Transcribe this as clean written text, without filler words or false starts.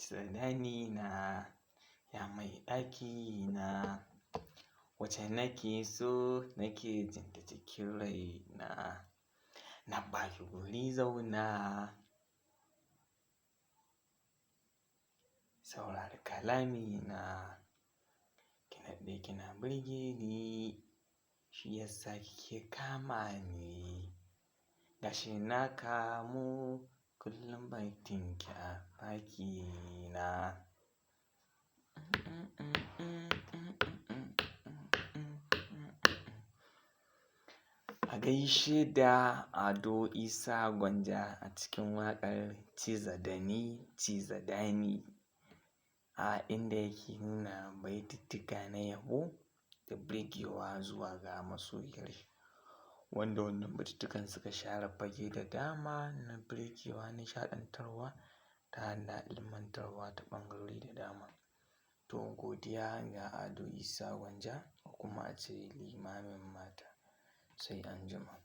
Tsanani na, ya mai ɗaki na, wacce nake so nake jin ta cikin rai na baki guri zauna. Saurari kalami na, ki daɗe kina burge ni, shi yasa kike kama ni. Gashi na kamu kullum baitin ki a bakina. A gaishe da Ado Isa Gwanja a cikin waƙar Ciza dani Ciza dani. A inda yake nuna baitittuka na yabo da birgewa zuwa ga masoyiyar shi. Wanda wannan baitittukan suka share fage da dama na birgewa, nishaɗantarwa ta da ilmantarwa ta ɓangarori da dama. To godiya ga Ado Isa Gwanja kuma ace limamin mata sai anjima.